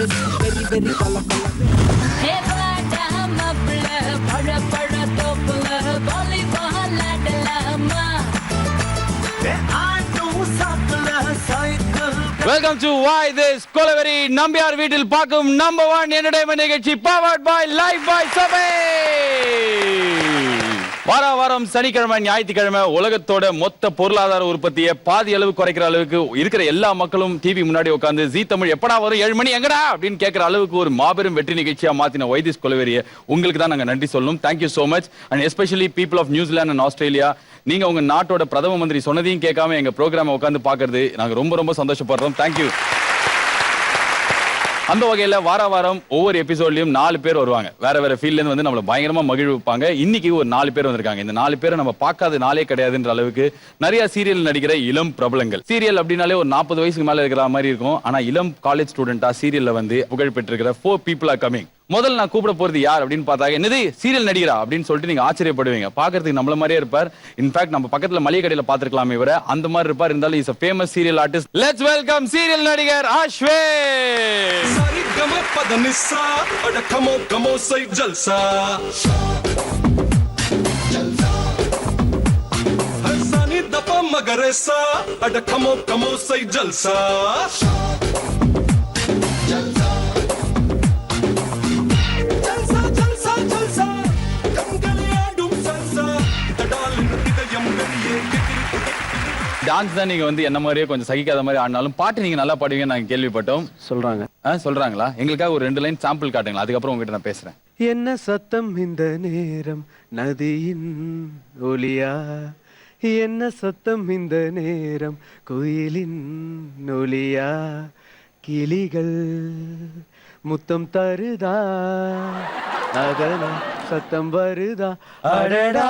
Very very பல பல welcome to Why This Kolaveri நம்பியார் வீட்டில் பார்க்கும் நம்பர் 1 என்டர்டெயின்மென்ட் நிகழ்ச்சி பவர்ட் பை லைவ் பை சபை. வாரம் சனிக்கிழமை ஞாயிற்றுக்கிழமை உலகத்தோட மொத்த பொருளாதார உற்பத்தியை பாதி அளவு குறைக்கிற அளவுக்கு இருக்கிற எல்லா மக்களும் டிவி முன்னாடி உட்காந்து ஜீ தமிழ் எப்படா வரும் 7 மணி எங்கடா அப்படின்னு கேட்கிற அளவுக்கு ஒரு மாபெரும் வெற்றி நிகழ்ச்சியா மாத்தின Why This கொலவெறியை உங்களுக்கு தான் நாங்க நன்றி சொல்லணும். Thank you so much. And especially people of New Zealand and Australia, நீங்க உங்க நாட்டோட பிரதம மந்திரி சொன்னதையும் கேட்காம எங்க ப்ரோக்ராம் உட்காந்து பாக்குறது நாங்க ரொம்ப சந்தோஷப்படுறோம். தேங்க்யூ. அந்த வகையில வாரம் ஒவ்வொரு எபிசோட்லயும் 4 பேர் வருவாங்க. வேற ஃபீல்ட்ல இருந்து வந்து நம்மள பயங்கரமா மகிழ்விப்பாங்க. இன்னைக்கு ஒரு 4 பேர் வந்திருக்காங்க. இந்த 4 பேரை நம்ம பார்க்காத நாளே கிடையாதுன்ற அளவுக்கு நிறைய சீரியல் நடிக்கிற இளம் பிரபலங்கள். சீரியல் அப்படின்னாலே ஒரு 40 வயசுக்கு மேல இருக்கிற மாதிரி இருக்கும். ஆனா இளம் காலேஜ் ஸ்டூடெண்டா சீரியல்ல வந்து புகழ் பெற்றிருக்கிற 4 people are coming. முதல்ல நான் கூப்பிட போறது யார் அப்படின்னு பார்த்தாங்க, என்னது சீரியல் நடிகரா அப்படின்னு சொல்லிட்டு நீங்க ஆச்சரியப்படுவீங்க. பாக்குறதுக்கு நம்மள மாதிரியே இருப்பார். இன்ஃபேக்ட் நம்ம பக்கத்துல மளிகை கடையில பாத்துருக்கலாமே இவரை, அந்த மாதிரி இருப்பார். இருந்தாலும் is a famous serial artist. Let's welcome serial நடிகர் அஸ்வின். சரிகமபதனிசா அட கமோ கமோ சை ஜல்சா ஹர்சானி தப மகரேசா அட கமோ கமோ சை ஜல்சா டான்ஸ் தான் நீங்க வந்து என்ன மாதிரியே கொஞ்சம் சகிக்காத மாதிரி ஆடினாலும் பாட்டு நீங்க நல்லா பாடுவீங்க நாங்க கேள்விப்பட்டோம். சொல்றாங்களா? எங்களுக்காக ஒரு 2 லைன் சாம்பிள் காட்டுங்களா, அதுக்கப்புறம் உங்ககிட்ட நான் பேசுறேன். என்ன சத்தம் இந்த நேரம் நதியின் ஒலியா, என்ன சத்தம் இந்த நேரம் குயிலின் ஒலியா, கிளிகள் முத்தம் தருதா அதன சத்தம் வருதா அடடா.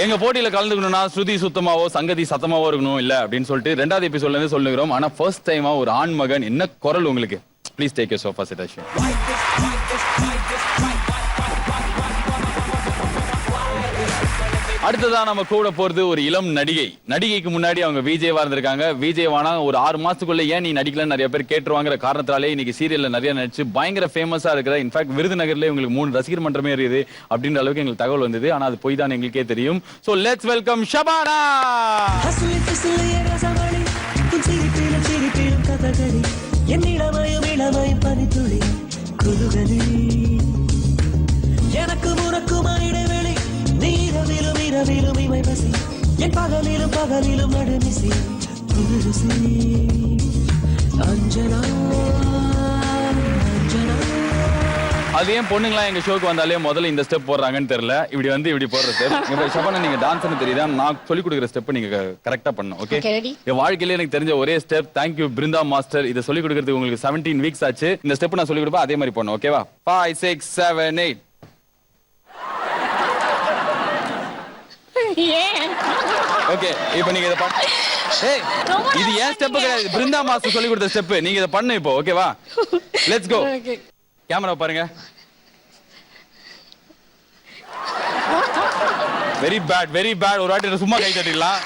எங்க போட்டியில கலந்துக்கணும்னா ஸ்ருதி சுத்தமாவோ சங்கதி சத்தமாவோ இருக்கணும் இல்ல அப்படின்னு சொல்லிட்டு 2வது எபிசோட்ல இருந்து சொல்லுகிறோம். ஆனா ஃபர்ஸ்ட் டைமா ஒரு ஆண் மகன், என்ன குரல் உங்களுக்கு. Please take your sofa sit Ashwin. அடுத்ததா நம்ம கூட போறது ஒரு இளம் நடிகை. நடிகைக்கு முன்னாடி அவங்க விஜேவா இருந்திருக்காங்க. விஜேவானா ஒரு 6 மாசத்துக்குள்ள ஏன் நீ நடிக்கலன்னு நிறைய பேர் கேட்டுருவாங்கிற காரணத்தாலே இன்னைக்கு சீரியல்ல நிறைய நடிச்சு பயங்கர ஃபேமஸா இருக்கிற, இன்ஃபேக்ட் விருதுநகர்ல உங்களுக்கு 3 ரசிகர் மன்றமே இருக்குது அப்படின்ற அளவுக்கு எங்களுக்கு தகவல் வந்தது. ஆனா அது போய் தான் எங்களுக்கே தெரியும். So let's welcome Shabana. எனக்கு முறக்குமாய் இடைவெளி நீரவிலும் இரவிலும் இமை பசி என் பகலிலும் பகலிலும் நடுமிசி புதுசி அஞ்சனா அஞ்சனா. அது ஏன் பொண்ணுங்களா எங்க ஷோக்கு வந்தாலே முதல்ல இந்த ஸ்டெப் போடுறாங்கன்னு தெரியல. இப்படி போடுற ஸ்டெப். ஷபானா நீங்க டான்ஸ்னு தெரியுதா, நான் சொல்லி கொடுக்குற ஸ்டெப் நீங்க கரெக்டா பண்ணணும். ஓகே, என் வாழ்க்கையில எனக்கு தெரிஞ்ச ஒரே ஸ்டெப். Thank you Brinda master. இதை சொல்லி கொடுக்கறதுக்கு உங்களுக்கு 17 வீக்ஸ் ஆச்சு. இந்த ஸ்டெப் நான் சொல்லி கொடுப்பேன், அதே மாதிரி பண்ணணும். ஓகேவா? 5 6 7 8. ஓகே, இப்போ நீங்க இத பண்ணு. ஏய், இது ஏன் ஸ்டெப் கிடையாது, பிருந்தா மாஸ்டர் சொல்லி கொடுத்த ஸ்டெப். நீங்க இத பண்ணு இப்போ. ஓகேவா? Let's go. கேமரா பாருங்க. Very bad. ஒரு வாட்டி சும்மா கை தட்டிடலாம்.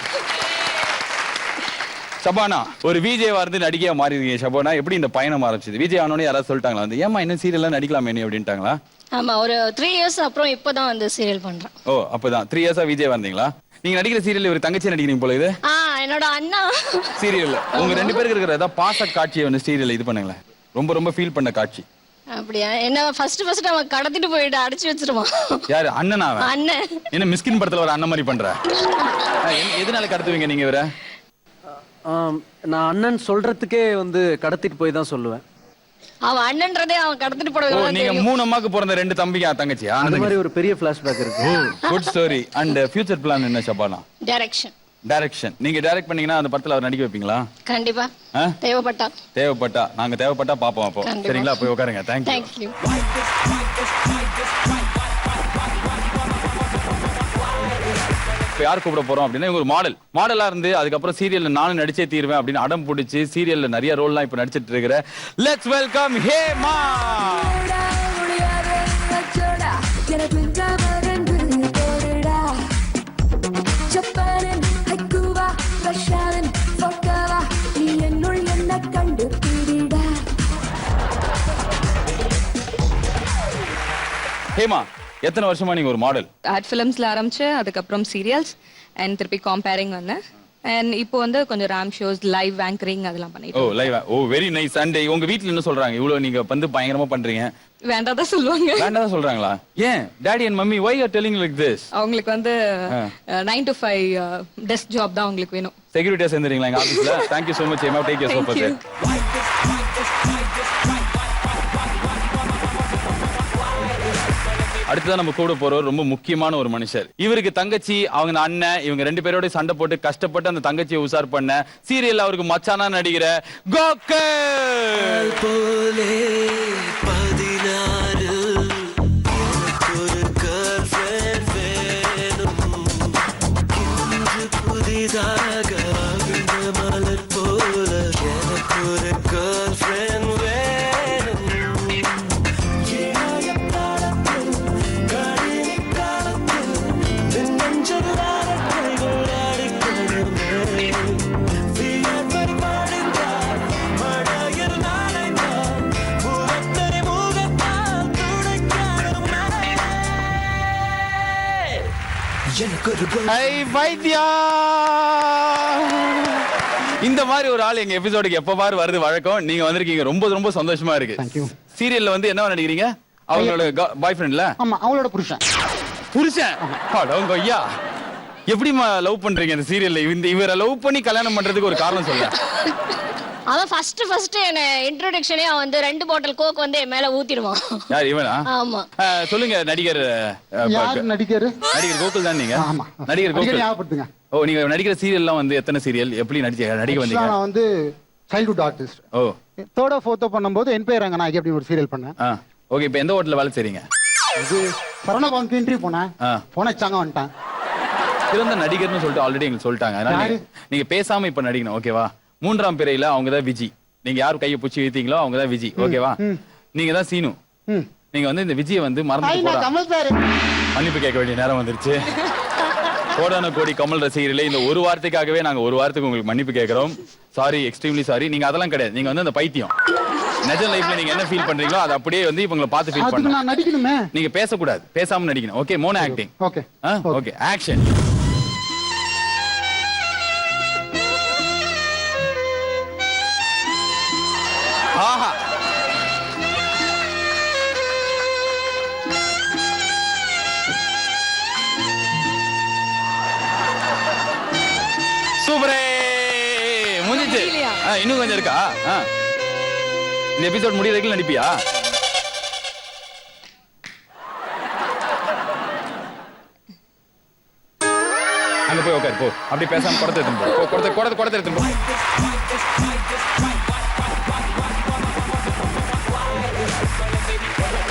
ஷபானா ஒரு விஜேவா இருந்து நடிகையா மாறிடுங்க. ஷபானா எப்படி இந்த பயணம் ஆரம்பிச்சது? விஜய் ஆனோனே யாராவது சொல்லிட்டாங்களா வந்து ஏமா இன்னும் சீரியல்லாம் நடிக்கலாமே நீ அப்படின்ட்டாங்களா? ஆமா, ஒரு 3 இயர்ஸ் அப்புறம் இப்பதான் வந்து சீரியல் பண்றேன். ஓ, அப்பதான் 3 இயர்ஸா விஜய் வந்தீங்களா? நீங்க நடிக்கிற சீரியல் ஒரு தங்கச்சி நடிக்கிறீங்க போல. இது என்னோட அண்ணா சீரியல்ல உங்க 2 பேருக்கு இருக்கிற ஏதாவது பாச காட்சியை வந்து சீரியல்ல இது பண்ணுங்களேன். ரொம்ப ஃபீல் பண்ண காட்சி. அப்படியா? என்ன ஃபர்ஸ்ட் அவன் கடத்திட்டு போயிட்டு அடிச்சு வச்சிருவான். யாரு? அண்ணனாவ? அண்ணன். என்ன மிஸ்கின் படத்துல வர அண்ணன் மாதிரி பண்ற? எதனால கடத்துவீங்க நீங்க இவர? நான் அண்ணன் சொல்றதுக்கே வந்து கடத்திட்டு போய் தான் சொல்லுவேன். அவன் அண்ணன்றதே அவன் கடத்திட்டு போடுவான். நீங்க 3 அம்மாக்கு பிறந்த 2 தம்பிங்க தங்கச்சியா? அந்த மாதிரி ஒரு பெரிய ஃபிளாஷ்பேக் இருக்கு. Good story. And future plan என்ன ஷபானா? டைரக்ஷன். நீங்க டைரக்ட் பண்ணீங்கன்னா அந்த படத்துல அவர் நடிக்க வைப்பீங்களா? கண்டிப்பா. தேவைப்பட்டா நாங்க தேவைப்பட்டா பாப்போம் அப்போ. சரிங்களா? போய் உட்காருங்க. Thank you. யார் கூப்பிட போறோம் அப்படின்னா ஒரு மாடலா இருந்து அதுக்கப்புறம் சீரியல்ல நானும் நடிச்சே தீருவேன் அப்படின்னு அடம் பிடிச்சி சீரியல்ல நிறைய ரோல்லாம் இப்ப நடிச்சிட்டு இருக்கிற லெட்ஸ் வெல்கம் ஹேமா. ஹேமா எத்தனை வருஷமா நீங்க ஒரு மாடல்? ஆட் ஃபிலிம்ஸ்ல ஆரம்பிச்சு அதுக்கப்புறம் சீரியல்ஸ் அண்ட் திருப்பி காம்பேரிங் வந்தேன் அண்ட் இப்போ வந்து கொஞ்சம் ரேம் ஷோஸ் லைவ் ஆங்கரிங் அதெல்லாம் பண்ணிட்டு oh live. Oh very nice. And உங்க வீட்ல என்ன சொல்றாங்க? இவ்வளவு நீங்க வந்து பயங்கரமா பண்றீங்க. வேண்டாதான் சொல்லுவாங்க. வேண்டாம் சொல்றாங்களா? ஏன் daddy and mummy why you are telling like this? அவங்களுக்கு வந்து 9 to 5 டெஸ்க் ஜாப் தான் அவங்களுக்கு வேணும். செக்யூரிட்டியா சேர்ந்துறீங்களா எங்க ஆபீஸ்ல? Thank you so much Emma, take your sofa Thank you. அடுத்ததான் நம்ம கூட போறவர் ரொம்ப முக்கியமான ஒரு மனுஷர். இவருக்கு தங்கச்சி, அவங்க அண்ணன், இவங்க ரெண்டு பேரோட சண்டை போட்டு கஷ்டப்பட்டு அந்த தங்கச்சியை உசார் பண்ண சீரியல்ல அவருக்கு மச்சானா நடிக்கிற கோகுல். போலே 16 ஒரு girlfriend வேணும். இன்று புதிதாக விழுந்த மலர் போல எனக்கு ஒரு girlfriend வேணும். ஐ வைத்தியா, இந்த மாதிரி ஒரு ஆள் எங்க எபிசோடுக்கு எப்ப பாரு வருது வழக்கம். நீங்க வந்திருக்கீங்க, ரொம்ப ரொம்ப சந்தோஷமா இருக்கு. சீரியல்ல வந்து என்ன நடிக்கிறீங்க? அவங்களோட பாய் ஃப்ரெண்ட்ல? ஆமா, அவளோட புருஷன். புருஷன்? அடங்க ஐயா, எப்படிமா லவ் பண்றீங்க இந்த சீரியல்ல? இவரை லவ் பண்ணி கல்யாணம் பண்றதுக்கு ஒரு காரணம் சொல்ல. அதான் ஃபர்ஸ்ட் என்ன இன்ட்ரோடக்ஷனே அவன் வந்து 2 பாட்டில் கோக் வந்து என் மேல ஊத்திடுவான். யார் இவனா? ஆமா. சொல்லுங்க நடிகர். யார் நடிகர்? நடிகர் கோகுல் தான் நீங்க? ஆமா, நடிகர் கோகுல். ஞாபகப்படுத்துங்க. ஓ, நீங்க நடிக்கிற சீரியல்லாம் வந்து எத்தனை சீரியல் எப்படி நடிக்க வந்தீங்க? நான் வந்து சைல்ட்ஹுட் ஆர்டிஸ்ட். ஓ, 3rd 4th பண்ணும்போது என் பேர் ரங்கநாயகி அப்படி ஒரு சீரியல் பண்ணேன். ஓகே. இப்போ எந்த ஹோட்டல்ல வேலை செய்றீங்க? இது சரவணபவனுக்கு இன்டர்வியூ போனேன். போன வச்சாங்க, வந்துட்டேன். சிறந்த நடிகர்னு சொல்லிட்டு ஆல்ரெடி எங்களுக்கு சொல்லிட்டாங்க. அதனால நீங்க பேசாம இப்ப நடிக்கணும், ஓகேவா? 3ஆம் பிறையில அவங்க தான் விஜி. நீங்க யாரு கையை பிடிச்சி இழுத்தீங்களோ அவங்க தான் விஜி, ஓகேவா? நீங்க தான் சீனு. நீங்க வந்து இந்த விஜயை வந்து மன்னிப்பு கேட்க வேண்டிய நேரம் வந்துருச்சு. கோடான கோடி கமல் ரசிகர்களே, இந்த ஒரு வார்த்தைக்காகவே நாங்க ஒரு வாரத்துக்கு உங்களுக்கு மன்னிப்பு கேட்கிறோம். Sorry, extremely sorry. நீங்க அதெல்லாம் கிடையாது. நீங்க வந்து அந்த பைத்தியம். நிஜ லைஃப்ல நீங்க என்ன ஃபீல் பண்றீங்களோ அது அப்படியே வந்து இவங்களை பார்த்து ஃபீல் பண்ணணும். நான் நடிக்கணுமே. நீங்க பேசக்கூடாது, பேசாம நடிக்கணும். Okay, mono acting. Okay okay, action. ஆஹா, சூப்பரே முடிஞ்சிச்சு. இன்னும் கொஞ்சம் இருக்கா? இந்த எபிசோட் முடியறதுக்கு நடிப்பியா? அங்க போய் உட்காரு, போ. அப்படி பேசாம குடத்தை எடுத்துட்டு போ. குடத்தை எடுத்துட்டு போ.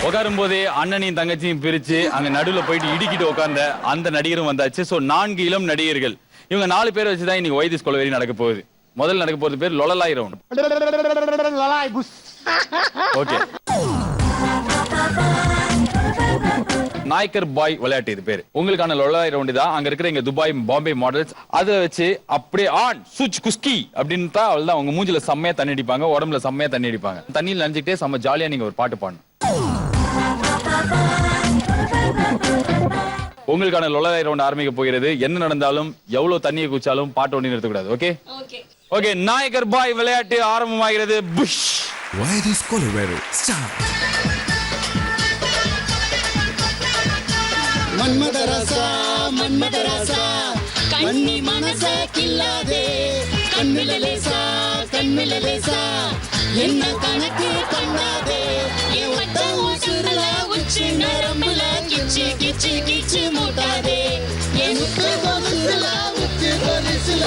உட்காரும் போதே அண்ணனையும் தங்கச்சியும் பிரிச்சு அங்க நடுவுல போயிட்டு இடிக்கிட்டு உட்கார்ந்த அந்த நடிகரும் வந்தாச்சு. சோ 4 இளம் நடிகர்கள். இவங்க 4 பேரை வச்சுதான் இன்னைக்கு வைதிஸ் கொலவெறி நடக்க போகுது. முதல்ல நடக்க போறது பேர் லொலலாய் ரவுண்ட். ஓகே, நாயக்கர் பாய் விளையாட்டு இது பேரு. உங்களுக்கான லொலலாய் ரவுண்ட் தான். அங்க இருக்கிற இங்க துபாய் பாம்பே மாடல்ஸ் அதை வச்சு அப்படியே ஆன் சுச் குஸ்கி அப்படின்னு தான் அவள்தான் உங்க மூஞ்சில செம்மையா தண்ணி அடிப்பாங்க, உடம்புல செம்மையா தண்ணி அடிப்பாங்க. தண்ணியில் நினைச்சுக்கிட்டே செம்ம ஜாலியா நீங்க ஒரு பாட்டு பாடணும். உங்களுக்கான லொலலாய் ரவுண்ட் ஆரம்பிக்க போகிறது. என்ன நடந்தாலும் எவ்வளவு தண்ணியை குச்சாலும் பாட்டு ஒண்ணு நிறுத்தக்கூடாது. ஓகே ஓகே, நாயக்கர் பாய் விளையாட்டு ஆரம்பமாகிறது. புஷ். Why this Kolaveri start. மன்மதரசா கண்ணி மனச கில்லாதே கண்ணிலேசா என்ன கணக்கு பண்ணாதே என் ஒட்ட உசுருல உச்சி நரம்புல கிச்சு மூட்டாதே என் உத்து கொலுசுல உச்சி கொலுசுல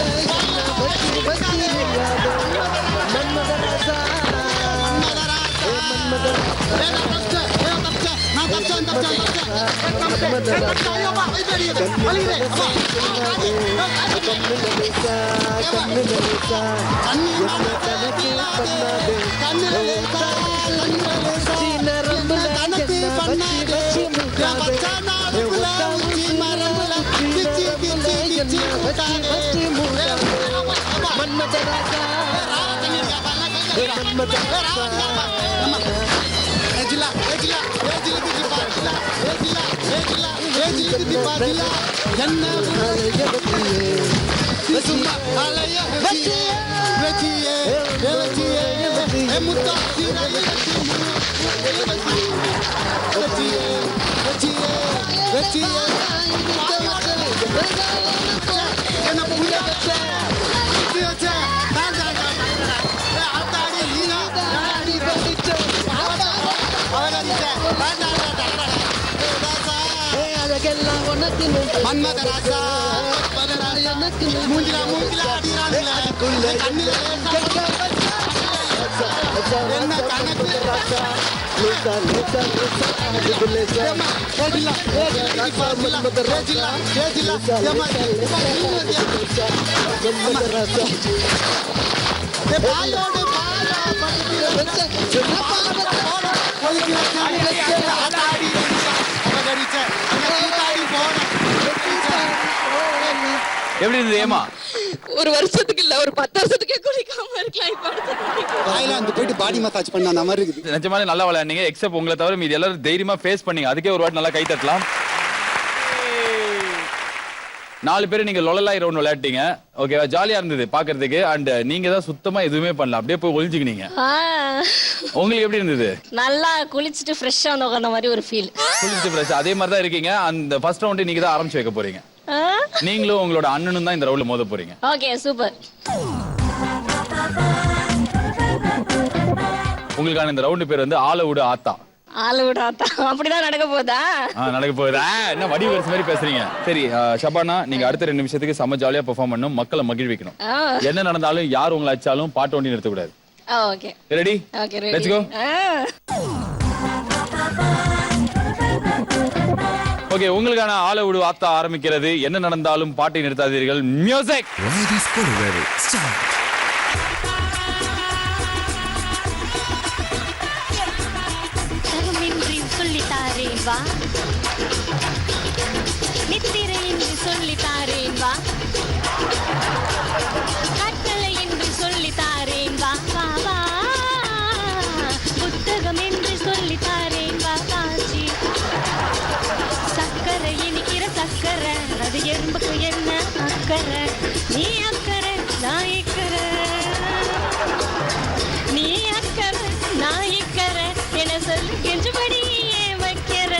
சுத்தி பாத்தியா என்ன சும்மா அலைய வெச்சியே வெச்சியே வெச்சியே முத்தா சீராயே வெச்சியே வெச்சியே வெச்சியே என்ன புரிய வெச்சே வெச்சே ஆத்தாடி நீனா ஆடி வெச்சே அதெல்லாம் உனக்கு மன்மதராசா எனக்கு மூஞ்சிலா மூஞ்சிலா அடிரானில கண்ணில என்ன கணக்கு பாயோடு எப்படி இருந்தது ஏமா? ஒரு வருஷத்துக்கு இல்ல ஒரு 10 வருஷத்துக்கே குளிக்காம இருக்கலாம் இப்ப அடுத்து தாய்லாந்து போயிட்டு பாடி மசாஜ் பண்ண அந்த மாதிரி இருக்குது. நிஜமாலே நல்லா விளையாடுனீங்க. எக்ஸப்ட் உங்களை தவிர மீதி எல்லாரும் தைரியமா ஃபேஸ் பண்ணீங்க. அதுக்கே ஒரு வாட்டி நல்லா கை தட்டலாம். 4 பேர் நீங்க லொலலாய் ரவுண்ட் விளையாட்டீங்க. ஓகேவா? ஜாலியா இருந்தது பாக்குறதுக்கு. அண்ட் நீங்க தான் சுத்தமா எதுவுமே பண்ணல, அப்படியே போய் ஒளிஞ்சுக்கினீங்க. உங்களுக்கு எப்படி இருந்தது? நல்லா குளிச்சுட்டு ஃப்ரெஷ்ஷா வந்து உட்கார்ந்த மாதிரி ஒரு ஃபீல். குளிச்சுட்டு ஃப்ரெஷ் அதே மாதிரி தான் இருக்கீங்க. அந்த ஃபர்ஸ்ட் ரவுண்ட் நீங்க தான் ஆரம்பிச்சு வைக்க போறீங்க. நீங்களும் உங்களோட அண்ணனும் தான் இந்த ரவுண்ட்ல மோத போறீங்க. Okay super. உங்களுக்கான இந்த ரவுண்ட் பேர் வந்து ஆள விடு ஆத்தா. ஆள விடு ஆத்தா. அப்படிதான் நடக்க போதா? நடக்க போகுதா? என்ன வடிவரசு மாதிரி பேசுறீங்க? சரி ஷபானா, நீங்க அடுத்த 2 நிமிஷத்துக்கு செம்ம ஜாலியா பெர்ஃபார்ம் பண்ணணும், மக்களை மகிழ்விக்கணும். என்ன நடந்தாலும் யார் உங்களை அடிச்சாலும் பாட்டு வண்டி நிறுத்த கூடாது. Okay ready? Okay ready. Let's go. Okay, உங்களுக்கான ஆள விடு ஆத்தா ஆரம்பிக்கிறது. என்ன நடந்தாலும் பாட்டை நிறுத்தாதீர்கள். மியூசிக். சொல்லித்தாரேன் வா, நித்திரை என்று சொல்லித்தாரேன் வா, கட்டளை என்று சொல்லித்தாரேன் வா வா வா, புத்தகம் என்று சொல்லித்தாரேன் வா காட்சி, சக்கரை இனிக்கிற சக்கரை, அது எறும்புக்கு என்ன அக்கறை, நீ அக்கறை நான் இக்கறை, நீ அக்கறை நான் இக்கறை, என சொல்லு கெஞ்சுபடி வைக்கிற,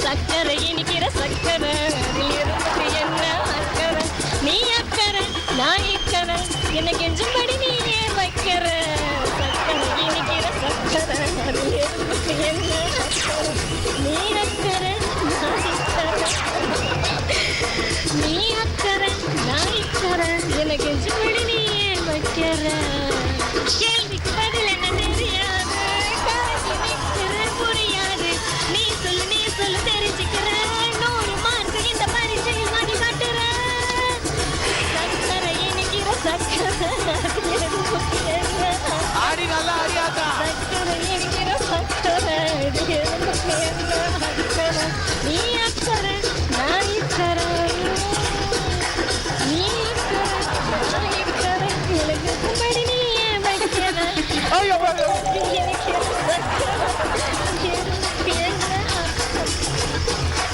சக்கரை இனிக்கிற சக்கரை, அதில் எறும்புக்கு என்ன அக்கறை, நீ அக்கறை நான் இக்கறை, என கெஞ்சுபடி நீ வைக்கிற, சக்கரை இனிக்கிற சக்கரை, அதில் எறும்புக்கு என்ன அக்கறை, நீ அக்கறை நான் இக்கறை, நீ அக்கறை நான் இக்கறை, என கெஞ்சுபடி நீ வைக்கிற, கேள்விக்கு பதில் என்ன தெரியாது, காசு நிற்கிற புரியாது, நீ சொல்லு தெரிஞ்சுக்கிற, 100 மார்க் இந்த பரீட்சையில் வாங்கி காட்டுற, சக்கரை இனிக்கிற சக்கரை, ஆடி நல்லா ஆடியாதா. சக்கரை இனிக்கிற சக்கரை, நீ அக்கறை நான் இக்கறை, நீ அக்கறை நான் இக்கறை, எனக்கு கும்படி நீ வைக்கிற,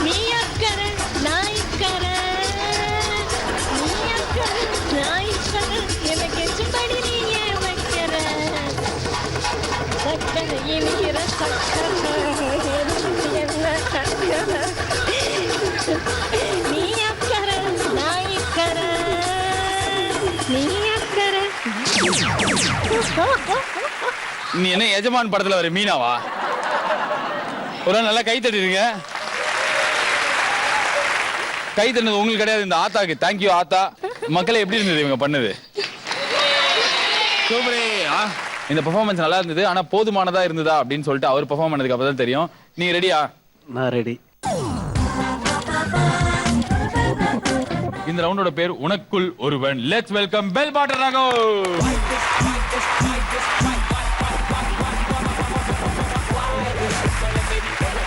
நீ அக்கறை நான் இக்கறை, நீ அக்கறை நான் இக்கறை, எனக்கு எச்சும்படி நீ வைக்கிற, சக்கரை இனிக்கிற சக்கரை, என்ன அக்கறை, நீ அக்கறை நான் இக்கறை, நீ அக்கறை. நீ என்ன எஜமான் படத்துல வர மீனாவா? ஒரு நாள் நல்லா கை தட்டிடுங்க. கை தட்டினது உங்களுக்கு கிடையாது, இந்த ஆத்தாக்கு. தேங்க்யூ ஆத்தா. மக்களே எப்படி இருந்தது இவங்க பண்ணது? சூப்பரே. இந்த பெர்ஃபார்மன்ஸ் நல்லா இருந்தது. ஆனா போதுமானதா இருந்ததா அப்படின்னு சொல்லிட்டு அவர் பெர்ஃபார்ம் பண்ணதுக்கு அப்புறம் தான் தெரியும். நீங்க ரெடியா? நான் ரெடி. இந்த ரவுண்டோட பேர் உனக்குள் ஒருவன். Let's welcome bell Potter Rago.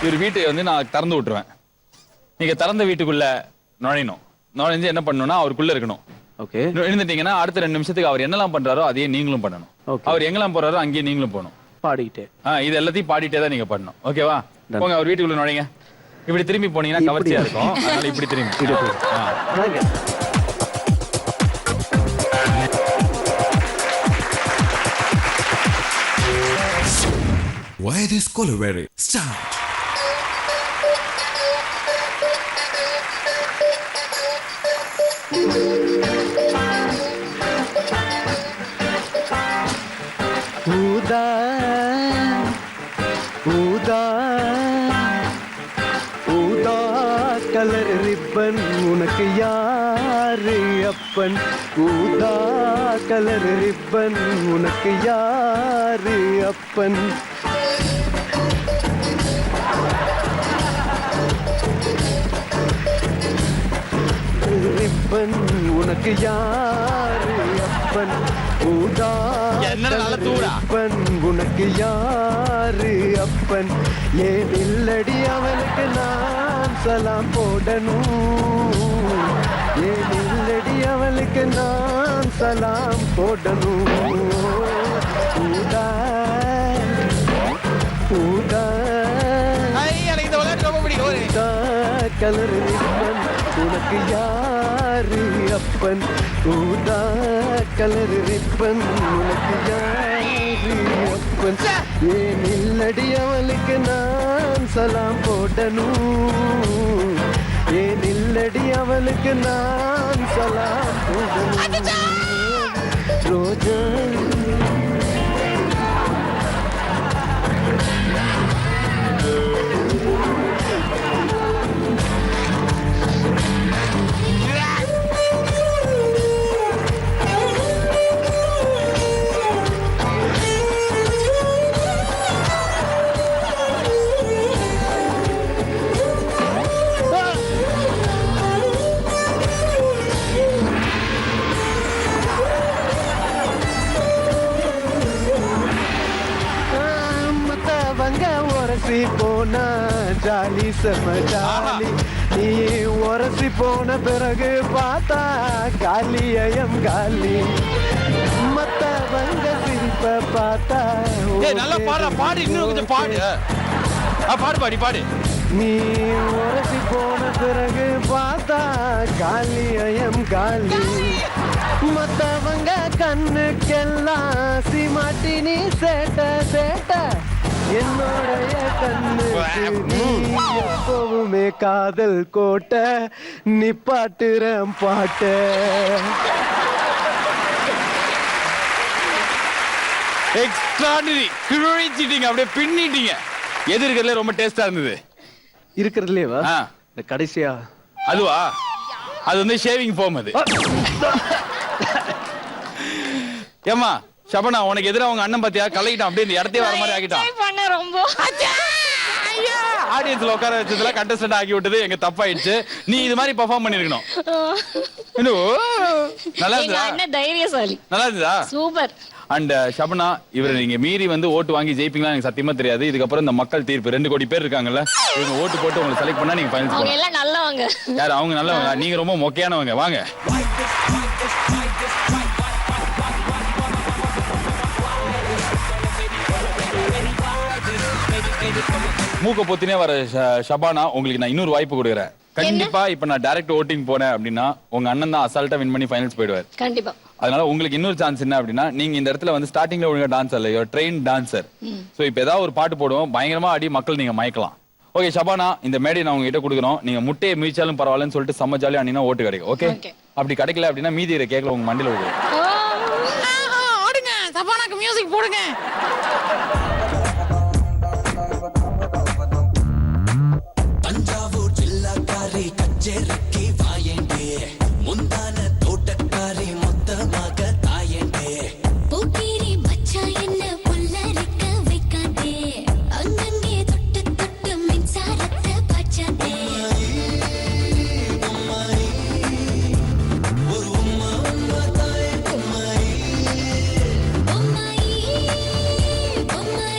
இவர் வீட்டை வந்து நான் திறந்து விட்டுருவேன். நீங்க திறந்த வீட்டுக்குள்ள நுழையணும். நுழைஞ்சு என்ன பண்ணணும்னா அவருக்குள்ள இருக்கணும். ஓகே. இருந்துட்டீங்கன்னா அடுத்த 2 நிமிஷத்துக்கு அவர் என்னெல்லாம் பண்றாரோ அதையே நீங்களும் பண்ணணும். அவர் எங்கெல்லாம் போறாரோ அங்கேயே நீங்களும் போகணும். பாடிட்டே. இது எல்லாத்தையும் பாடிட்டே தான் நீங்க பண்ணணும். ஓகேவா? போங்க, அவர் வீட்டுக்குள்ள நுழைங்க. இப்படி திரும்பி போனீங்கன்னா கவர்ச்சியா இருக்கும். அதனால இப்படி திரும்பி. ஆ. அதாங்க. Why this color very start? ஊதா ஊதா ஊதா கலர் ரிப்பன் உனக்கு யாரு அப்பன்? ஊதா கலர் ரிப்பன் உனக்கு யாரு அப்பன்? ரிப்பன் உனக்கு யாரு அப்பன்? ஊதா என்னடா நல்லா தூவுடா? அப்பன் உனக்கு யாரு அப்பன்? ஏன் இல்லடி அவனுக்கு நான் சலாம் போடணும்? ஏன் இல்லடி அவளுக்கு நான் சலாம் போடணும்? ஊதா ஊதா எனக்கு இந்த விளையாட்டு ரொம்ப பிடிக்கும். ஊதா கலர் ரிப்பன் உனக்கு யாரு அப்பன்? ஊதா கலர் ரிப்பன் உனக்கு யாரு அப்பன்? ஏன் இல்லடி அவளுக்கு நான் சலாம் போடணும்? ஏன் இல்லடி அவளுக்கு நான் சலாம் போடணும்? ரோஜா மத்தவங்க உரசி போனா ஜாலி செம ஜாலி. நீ உரசி போன பிறகு பார்த்தா காலியம் காலி. மத்தவங்க சிரிப்ப பார்த்தா ஏய் நல்லா பாடுறா, பாடு, இன்னும் கொஞ்சம் பாடு. பாடு பாடி பாடு. நீ உரசி போன பிறகு பார்த்தா காலியம் காலி. மத்தவங்க கண்ணுக்கெல்லாம் சிமாட்டி நீ சேட்ட சேட்ட. என்னோடைய கண்ணுக்கு நீ எப்பவுமே காதல் கோட்டை. நிப்பாட்டுறேன் பாட்ட. எக்ஸ்ட்ராடினரி, கிழிச்சிட்டீங்க, அப்படியே பின்னிட்டீங்க. எது இருக்கிறதுல ரொம்ப டேஸ்டா இருந்தது? இருக்கிறதுலேவா? ஆ. இந்த கடைசியா அதுவா? அது வந்து ஷேவிங் ஃபோம் அது. ஏமா ஷபனா, உனக்கு எதிராக உங்க அண்ணன் பாத்தியா கலையிட்டான், அப்படியே இந்த இடத்தையே வர மாதிரி ஆகிட்டான். Enjoy பண்ண ரொம்ப. ஆடியன்ஸ்ல உட்கார வச்சதுல கண்டஸ்டன்ட் ஆக்கி விட்டது எங்க தப்பாயிடுச்சு. நீ இது மாதிரி பெர்ஃபார்ம் பண்ணிருக்கணும். நல்லா எங்க இருந்தா? அண்ணன் தைரியசாலி. நல்லா இருந்தா? சூப்பர். அண்ட் ஷபனா, இவரை நீங்க மீறி வந்து ஓட்டு வாங்கி ஜெயிப்பீங்களா எனக்கு சத்தியமா தெரியாது. இதுக்கப்புறம் இந்த மக்கள் தீர்ப்பு 2 கோடி பேர் இருக்காங்கல்ல, இவங்க ஓட்டு போட்டு உங்களை செலக்ட் பண்ணா நீங்க ஃபைனல்ஸ் அவங்க போகலாம். எல்லாம் நல்லவங்க. யார் அவங்க நல்லவங்க? நீங்க ரொம்ப மொக்கையானவங்க. வாங்க. மூக்க பொத்தினே வர ஷபானா, உங்களுக்கு நான் இன்னொரு வாய்ப்பு கொடுக்குறேன். கண்டிப்பா இப்ப நான் டைரக்ட் ஓட்டிங் போனேன் அப்படின்னா உங்க அண்ணன் தான் அசால்ட்டா வின் பண்ணி ஃபைனல்ஸ் போயிடுவார். கண்டிப்பா. அதனால உங்களுக்கு இன்னொரு சான்ஸ் என்ன அப்படின்னா, நீங்க இந்த இடத்துல வந்து ஸ்டார்டிங்ல ஒழுங்கா டான்ஸ் இல்ல, யூ ட்ரெயின் டான்சர். சோ இப்போ ஏதாவது ஒரு பாட்டு போடுவோம், பயங்கரமா ஆடி மக்கள் நீங்க மயக்கலாம். ஓகே ஷபானா, இந்த மேடை நான் உங்ககிட்ட கொடுக்குறோம். நீங்க முட்டையை மீச்சாலும் பரவாயில்லன்னு சொல்லிட்டு செம்ம ஜாலியா ஆடினா ஓட்டு கிடைக்கும். ஓகே? அப்படி கிடைக்கல அப்படின்னா மீதி கேட்கல உங்க மண்டியில விடுவோம். ஆடுங்க, சபானாக்கு மியூசிக் போடுங்க. தஞ்சாவூர் ஜில்லாக்காரி கச்சேரிக்கு வாயேண்டே, முந்தான தோட்டக்காரி மொத்தமாக தாயேண்டே. பூக்கீரி மச்சா என்ன புல்லரிக்க வைக்காதே, அங்கங்கே தொட்டு தொட்டு மின்சாரத்தை பாய்ச்சாதே. ஒரு உம்மா உம்மா தாயே உம்மாயி. பொம்மாயி பொம்மாயி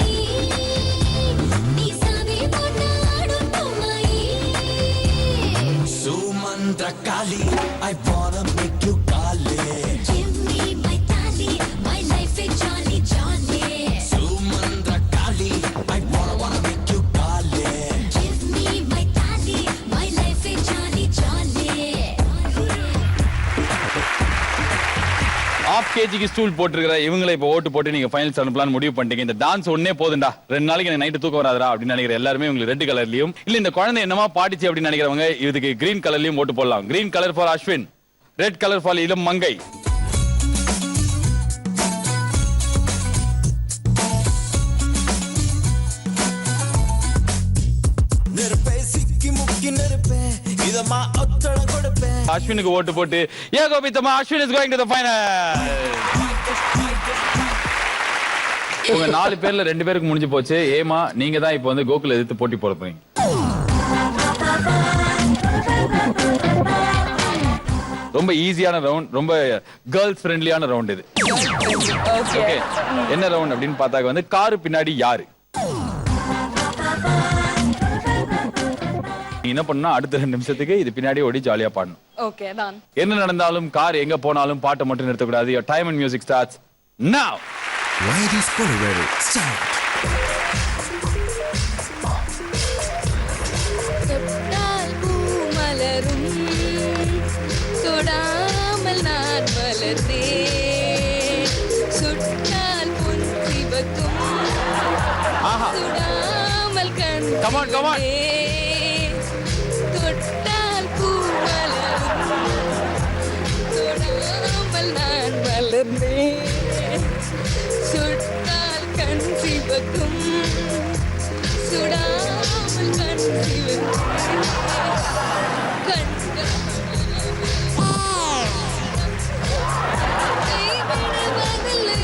ஆஃப் கேஜிக்கு ஸ்டூல் போட்டுருக்கிற இவங்களை இப்போ ஓட்டு போட்டு நீங்க ஃபைனல்ஸ் அனுப்பலாம்னு முடிவு பண்ணிட்டீங்க. இந்த டான்ஸ் ஒன்னே போதுண்டா, 2 நாளைக்கு எனக்கு நைட்டு தூக்கம் வராதா அப்படின்னு நினைக்கிற எல்லாருமே உங்களுக்கு ரெட் கலர்லயும், இல்ல இந்த குழந்தை என்னமா பாடிச்சு அப்படின்னு நினைக்கிறவங்க இதுக்கு கிரீன் கலர்லயும் ஓட்டு போடலாம். Green colour for Ashwin, red colour for இளம் மங்கை. அஸ்வினுக்கு ஓட்டு போட்டு ஏகோபித்தமா Ashwin is going to the final. உங்க 4 பேர்ல 2 பேருக்கு முடிஞ்சு போச்சு. ஏமா நீங்க தான் இப்போ வந்து கோகுல் எதிர்த்து போட்டி போட போறீங்க. ரொம்ப ஈஸியான ரவுண்ட், ரொம்ப கேர்ள்ஸ் ஃப்ரெண்ட்லியான ரவுண்ட் இது. ஓகே, என்ன ரவுண்ட் அப்படின்னு பார்த்தாக்க வந்து காரு பின்னாடி யாரு. என்ன பண்ணா அடுத்த 2 நிமிஷத்துக்கு இது பின்னாடி ஓடி ஜாலியா பாடணும். Okay done. என்ன நடந்தாலும் கார் எங்க போனாலும் பாட்டை மட்டும் நிறுத்த கூடாது. Your time and music starts now. Ladies for ready. Start. தொட்டால் பூ மலரும், தொடாமல் நான் மலர்ந்தேன், சுட்டால் பொன் சிவக்கும், சுடாமல் கண். Come on, come on. தொட்டால் பூ மலரும், தொடாமல் நான் மலர்ந்தேன், சுட்டால் கண் சிவக்கும், சுடாமல் கண் சிவக்கும், கண்கள் விடுவதில்லை,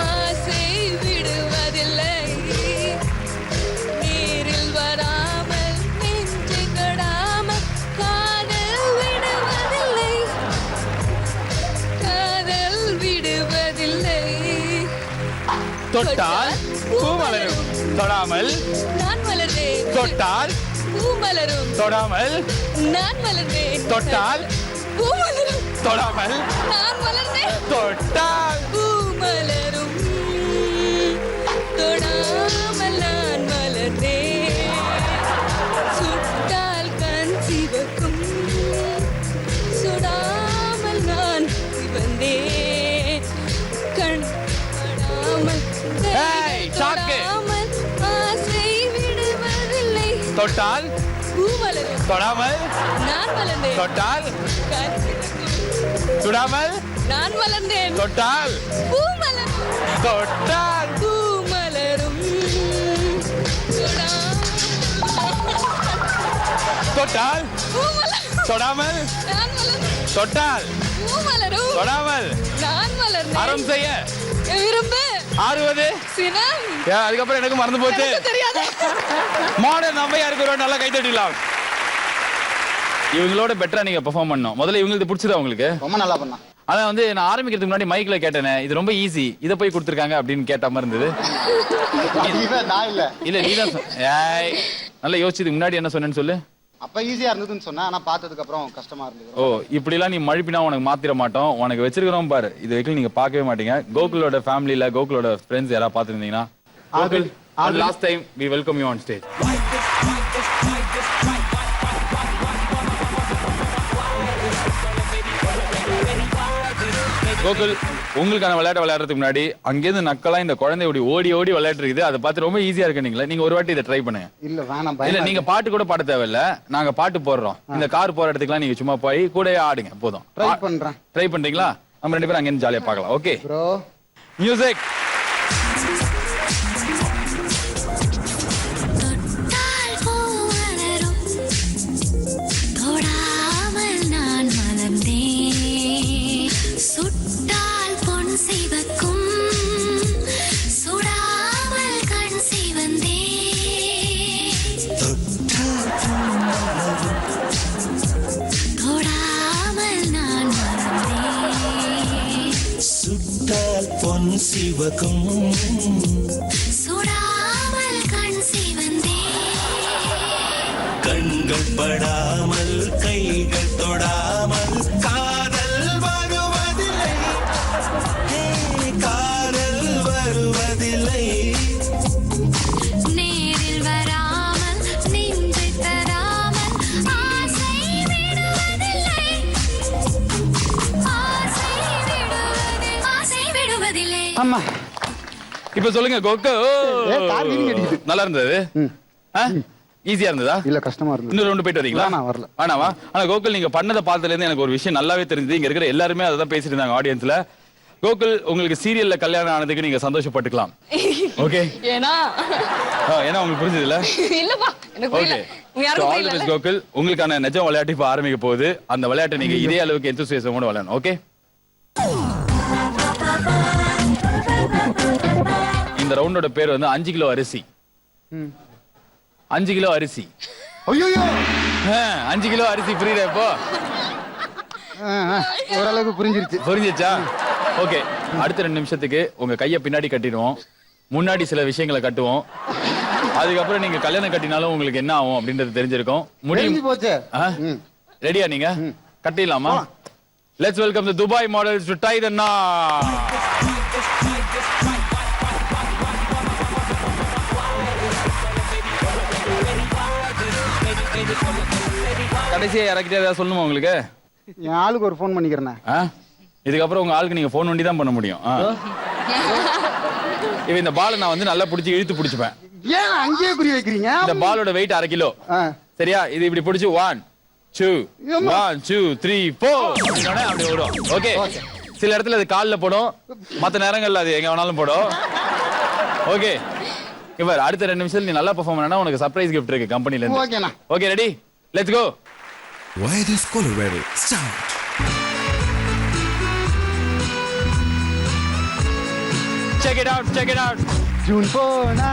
ஆசை விடுவதில்லை, நீரில் வராமல் நெஞ்சு கடாமல் காதல் விடுவதில்லை, காதல் விடுவதில்லை. தொட்டால் பூ மலரும், தொடாமல் நான் மலர்ந்தேன், தொட்டால் பூ மலரும், தொடாமல் நான் மலர்ந்தேன், தொட்டால் பூ மலரும், தொடாமல் நான் மலர்ந்தேன், தொட்டால் பூ மலரும், தொடாமல் நான் மலர்ந்தேன், சுட்டால் கண் சிவக்கும், சுடாமல் நான் சிவந்தேன், கண் படாமல் Hey, சாக்கு. தொடாமல் ஆசை விடுவதில்லை, தொட்டால் பூ மலரும், தொடாமல் நான் மலர்ந்தேன், தொட்டால் கண் சிவக்கும், சுடாமல் நான் மலர்ந்தேன், தொட்டால் பூ மலரும், தொட்டால் பூ மலரும், தொட்டால் பூ மலரும், தொடாமல் நான் மலர்ந்தேன், தொட்டால் பூ மலரும், தொடாமல் நான் மலர்ந்தேன், அறம் செய்ய விரும்பு ஆறுவது. சினம் அதுக்கப்புறம் எனக்கு மறந்து போச்சு. எனக்கு தெரியாது. மாடர்ன் அம்மையாருக்கு ஒரு நல்லா கை தட்டிடலாம். இவங்களோட பெட்டரா நீங்க பெர்ஃபார்ம் பண்ணணும். முதல்ல இவங்களுக்கு பிடிச்சதா உங்களுக்கு? ரொம்ப நல்லா பண்ணா. அதான் வந்து நான் ஆரம்பிக்கிறதுக்கு முன்னாடி மைக்ல கேட்டேனே, இது ரொம்ப ஈஸி, இதை போய் கொடுத்துருக்காங்க அப்படின்னு கேட்ட மாதிரி இருந்தது. நான் இல்ல இல்ல நீதான் ஏய் நல்லா யோசிச்சதுக்கு முன்னாடி என்ன சொன்னேன்னு சொல்லு. அப்ப ஈஸியா இருந்ததுன்னு சொன்னா, ஆனா பார்த்ததுக்கு அப்புறம் கஷ்டமா இருந்தது. ஓ இப்படி எல்லாம் நீ மழுப்பினா உனக்கு மாத்திர மாட்டோம். உனக்கு வச்சிருக்கிறோம் பாரு, இது வரைக்கும் நீங்க பார்க்கவே மாட்டீங்க. கோகுலோட ஃபேமிலில கோகுலோட ஃப்ரெண்ட்ஸ் யாராவது பார்த்துருந்தீங்கன்னா, Gokul last time we welcome you on stage. Gokul உங்களுக்கான விளையாட்டு விளையாடுறதுக்கு முன்னாடி அங்கேருந்து நக்கலா இந்த குழந்தை ஓடி ஓடி விளையாட்டு இருக்குது. அதை பார்த்து ரொம்ப ஈஸியா இருக்கு. நீங்க ஒரு வாட்டி இதை ட்ரை பண்ணுங்க. இல்ல வேணாம், இல்ல நீங்க பாட்டு கூட பாட தேவையில்ல, நாங்க பாட்டு போடுறோம். இந்த கார் போற இடத்துக்குலாம் நீங்க சும்மா போய் கூட ஆடுங்க போதும். ட்ரை பண்றேன். ட்ரை பண்றீங்களா? நம்ம 2 பேரும் அங்க இருந்து ஜாலியா பார்க்கலாம். Okay bro, music. தொட்டால் பூ மலரும், தொடாமல் நான் மலர்ந்தேன், சுட்டால் பொன் சிவக்கும், சுடாமல் கண் சிவந்தேன், தொடாமல் நான் மலர்ந்தேன், சுட்டால் பொன் சிவக்கும், சுடாமல் கண் சிவந்தேன், கண்கள் படாமல் கைகள் தொடாமல் காதல் வருவதில்லை, காதல் வருவதில்லை, நேரில் வராமல் நெஞ்சை தராமல் ஆசை விடுவதில்லை, ஆசை ஆமா இப்ப சொல்லுங்க கோகு. கால் வீங்கி அடிக்குது. நல்லா இருந்தது. ஈஸியா இருந்ததா? இல்ல கஷ்டமா இருந்தது. இன்னொரு ரவுண்ட் போயிட்டு வரீங்களா? நான் வரல. வேணாவா? ஆனா கோகுல் நீங்க பண்ணத பார்த்ததுல இருந்து எனக்கு ஒரு விஷயம் நல்லாவே தெரிஞ்சது. இங்க இருக்கிற எல்லாருமே அதை தான் பேசிட்டு இருந்தாங்க ஆடியன்ஸ்ல. கோகுல் உங்களுக்கு சீரியல்ல கல்யாணம் ஆனதுக்கு நீங்க சந்தோஷப்பட்டுக்கலாம். ஓகே? ஏன்னா ஏன்னா உங்களுக்கு புரிஞ்சது இல்ல? இல்லப்பா எனக்கு புரியல. Okay. So all the best Gokul. உங்களுக்கான நிஜ விளையாட்டு இப்ப ஆரம்பிக்க போகுது. அந்த விளையாட்டை நீங்க இதே அளவுக்கு எந்தூசியாசமோட விளையாடணும். ஓகே? இந்த ரவுண்டோட பேர் வந்து 5 கிலோ அரிசி. 5 கிலோ அரிசி. ஐயோ 5 கிலோ அரிசி புரியுதா இப்போ? ஓரளவுக்கு புரிஞ்சிருச்சு. புரிஞ்சிச்சா? ஓகே. அடுத்த 2 நிமிஷத்துக்கு உங்க கையை பின்னாடி கட்டிடுவோம். முன்னாடி சில விஷயங்களை கட்டுவோம். அதுக்கப்புறம் நீங்க கல்யாணம் கட்டினாலும் உங்களுக்கு என்ன ஆகும் அப்படின்றது தெரிஞ்சிருக்கும். முடிஞ்சு போச்சு. ரெடியா நீங்க? கட்டிடலாமா? Let's welcome the Dubai models to tie the knot. கடைசியா யாராக்கிட்ட ஏதாவது சொல்லணுமா உங்களுக்கு? என் ஆளுக்கு ஒரு ஃபோன் பண்ணிக்கிறேன். இதுக்கப்புறம் உங்க ஆளுக்கு நீங்க போன் பண்ணி தான் பண்ண முடியும். இப்ப இந்த பாலை நான் வந்து நல்லா பிடிச்சி இழுத்து பிடிச்சுப்பேன். ஏன் அங்கேயே குறி வைக்கிறீங்க? இந்த பாலோட வெயிட் 1/2 கிலோ. சரியா? இது இப்படி பிடிச்சு 1 2 1 2 3 4 அப்படி வரும். ஓகே. சில இடத்துல அது கால்ல போடும், மத்த நேரங்கள்ல அது எங்க வேணாலும் போடும். ஓகே. இவர் அடுத்த 2 நிமிஷத்துல நீ நல்லா பெர்ஃபார்ம் பண்ணா உனக்கு சர்ப்ரைஸ் gift இருக்கு கம்பெனில இருந்து. ஓகேண்ணா. Okay ready? Let's go. Why this Colorado? Start. Check it out, check it out. June போனா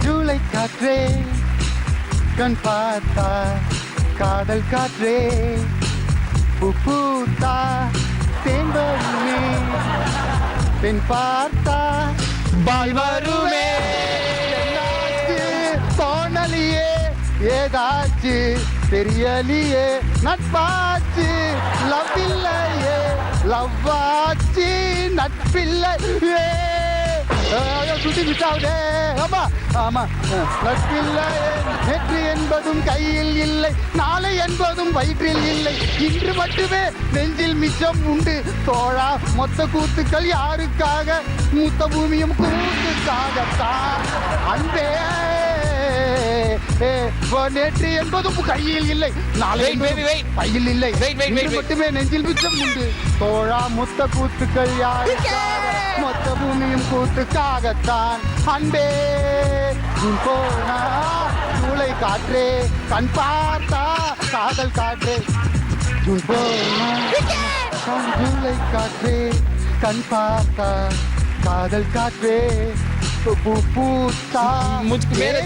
ஜூலை காற்றே கண் பார்த்தா காதல் காற்றே பூத்தா தேன்பருமே பெண் பார்த்தா பால் வருமே. தோணலியே ஏதாச்சு தெரியலியே நட்பாச்சு லவ் இல்லையே லவ்வாச்சு நட்பில்லையே சுத்தி விட்டாவுதே. ஆமா ஆமா நட்பில்லையே. நேற்று என்பதும் கையில் இல்லை, நாளை என்பதும் வயிற்றில் இல்லை, இன்று மட்டுமே நெஞ்சில் மிச்சம் உண்டு தோழா. மொத்த கூத்துக்கள் யாருக்காக? மூத்த பூமியும் கூத்துக்காகத்தான் அன்பே. நேற்று என்பதும் கையில் இல்லை, நாளை கையில் இல்லை, இன்று மட்டுமே நெஞ்சில் மிச்சம் உண்டு தோழா. மொத்த கூத்துக்கள் யாருக்காக? மொத்த பூமியும் கூத்துக்காகத்தான் அன்பே. போனா ஜூலை காற்றே கண் பார்த்தா காதல் காற்றே. போனா ஜூலை காற்றே கண் பார்த்தா காதல் காற்றே பூத்தா